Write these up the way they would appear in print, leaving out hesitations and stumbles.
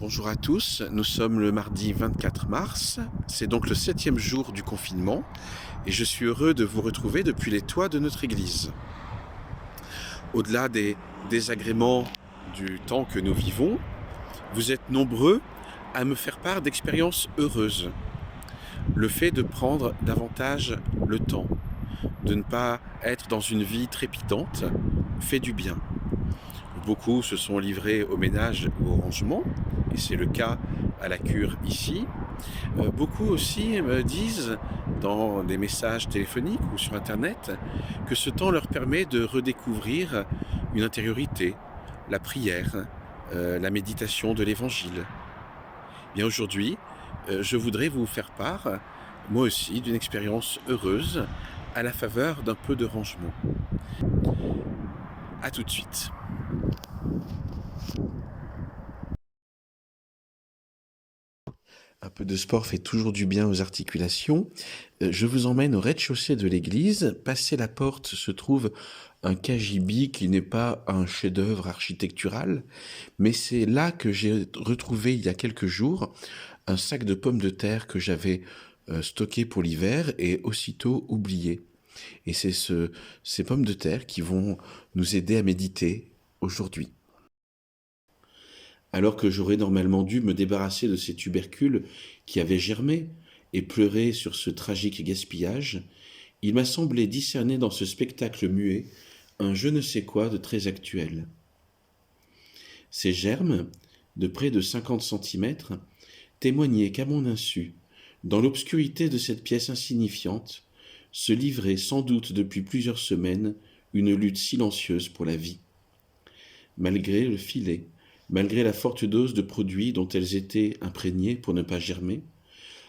Bonjour à tous, nous sommes le mardi 24 mars, c'est donc le 7e jour du confinement et je suis heureux de vous retrouver depuis les toits de notre église. Au-delà des désagréments du temps que nous vivons, vous êtes nombreux à me faire part d'expériences heureuses. Le fait de prendre davantage le temps, de ne pas être dans une vie trépidante, fait du bien. Beaucoup se sont livrés au ménage ou au rangement, et c'est le cas à la cure ici. Beaucoup aussi me disent dans des messages téléphoniques ou sur Internet que ce temps leur permet de redécouvrir une intériorité, la prière, la méditation de l'Évangile. Bien aujourd'hui, je voudrais vous faire part, moi aussi, d'une expérience heureuse à la faveur d'un peu de rangement. À tout de suite. Un peu de sport fait toujours du bien aux articulations. Je vous emmène au rez-de-chaussée de l'église. Passé la porte se trouve un cagibi qui n'est pas un chef-d'œuvre architectural, mais c'est là que j'ai retrouvé il y a quelques jours un sac de pommes de terre que j'avais stocké pour l'hiver et aussitôt oublié. Et c'est ces pommes de terre qui vont nous aider à méditer aujourd'hui. Alors que j'aurais normalement dû me débarrasser de ces tubercules qui avaient germé et pleurer sur ce tragique gaspillage, il m'a semblé discerner dans ce spectacle muet un je ne sais quoi de très actuel. Ces germes, de près de 50 centimètres, témoignaient qu'à mon insu, dans l'obscurité de cette pièce insignifiante, se livrait sans doute depuis plusieurs semaines une lutte silencieuse pour la vie. Malgré le filet, malgré la forte dose de produits dont elles étaient imprégnées pour ne pas germer,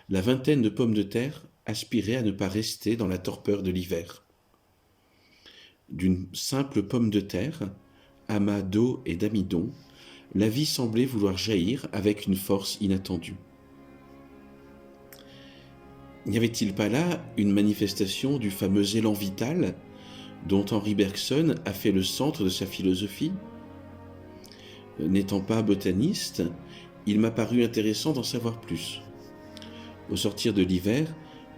la vingtaine de pommes de terre aspirait à ne pas rester dans la torpeur de l'hiver. D'une simple pomme de terre, amas d'eau et d'amidon, la vie semblait vouloir jaillir avec une force inattendue. N'y avait-il pas là une manifestation du fameux élan vital dont Henri Bergson a fait le centre de sa philosophie ? N'étant pas botaniste, il m'a paru intéressant d'en savoir plus. Au sortir de l'hiver,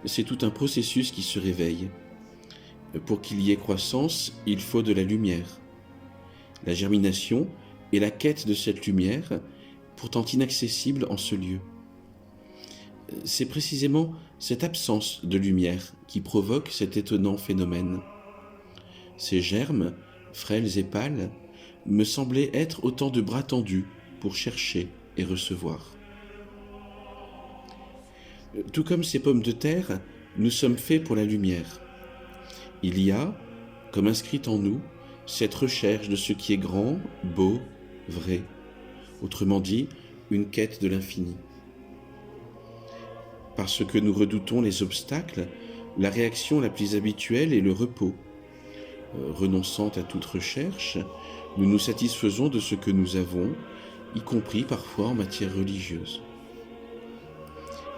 c'est tout un processus qui se réveille. Pour qu'il y ait croissance, il faut de la lumière. La germination est la quête de cette lumière, pourtant inaccessible en ce lieu. C'est précisément cette absence de lumière qui provoque cet étonnant phénomène. Ces germes, frêles et pâles, me semblaient être autant de bras tendus pour chercher et recevoir. Tout comme ces pommes de terre, nous sommes faits pour la lumière. Il y a, comme inscrite en nous, cette recherche de ce qui est grand, beau, vrai. Autrement dit, une quête de l'infini. Parce que nous redoutons les obstacles, la réaction la plus habituelle est le repos. Renonçant à toute recherche, nous nous satisfaisons de ce que nous avons, y compris parfois en matière religieuse.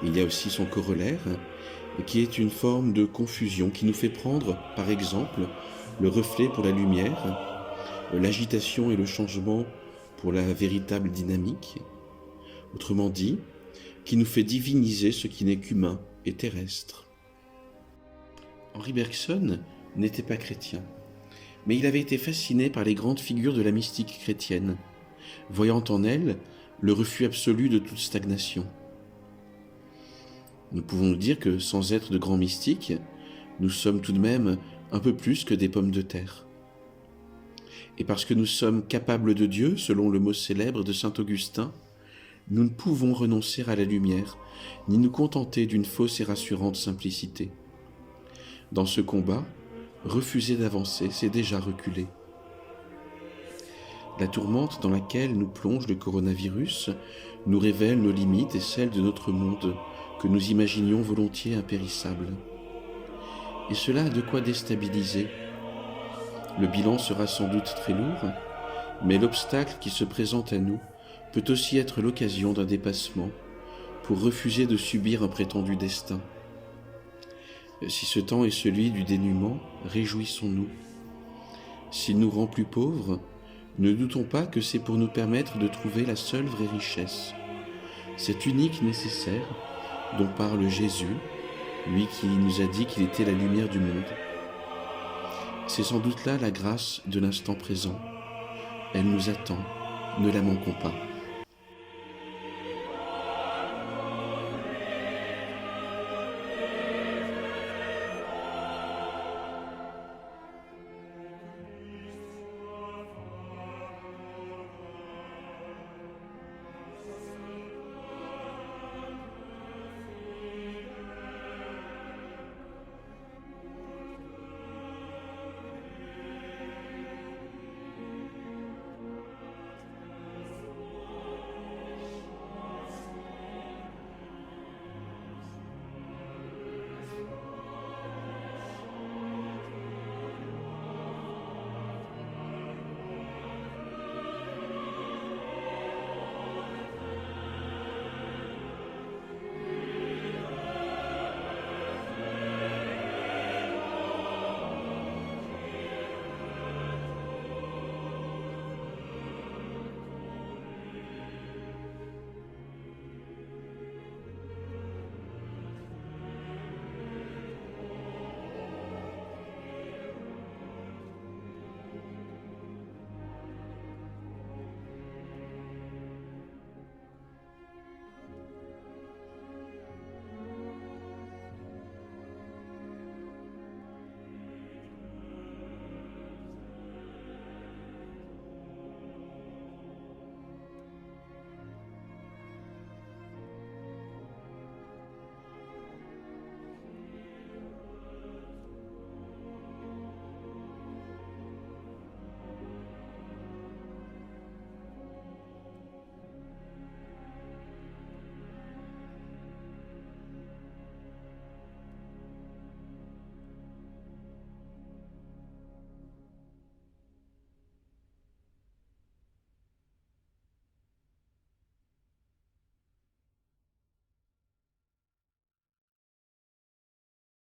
Il y a aussi son corollaire, qui est une forme de confusion qui nous fait prendre, par exemple, le reflet pour la lumière, l'agitation et le changement pour la véritable dynamique. Autrement dit, qui nous fait diviniser ce qui n'est qu'humain et terrestre. Henri Bergson n'était pas chrétien, mais il avait été fasciné par les grandes figures de la mystique chrétienne, voyant en elles le refus absolu de toute stagnation. Nous pouvons nous dire que, sans être de grands mystiques, nous sommes tout de même un peu plus que des pommes de terre. Et parce que nous sommes capables de Dieu, selon le mot célèbre de saint Augustin, nous ne pouvons renoncer à la lumière, ni nous contenter d'une fausse et rassurante simplicité. Dans ce combat, refuser d'avancer, c'est déjà reculer. La tourmente dans laquelle nous plonge le coronavirus nous révèle nos limites et celles de notre monde que nous imaginions volontiers impérissable. Et cela a de quoi déstabiliser. Le bilan sera sans doute très lourd, mais l'obstacle qui se présente à nous peut aussi être l'occasion d'un dépassement pour refuser de subir un prétendu destin. Si ce temps est celui du dénuement, réjouissons-nous. S'il nous rend plus pauvres, ne doutons pas que c'est pour nous permettre de trouver la seule vraie richesse, cet unique nécessaire dont parle Jésus, lui qui nous a dit qu'il était la lumière du monde. C'est sans doute là la grâce de l'instant présent. Elle nous attend, ne la manquons pas.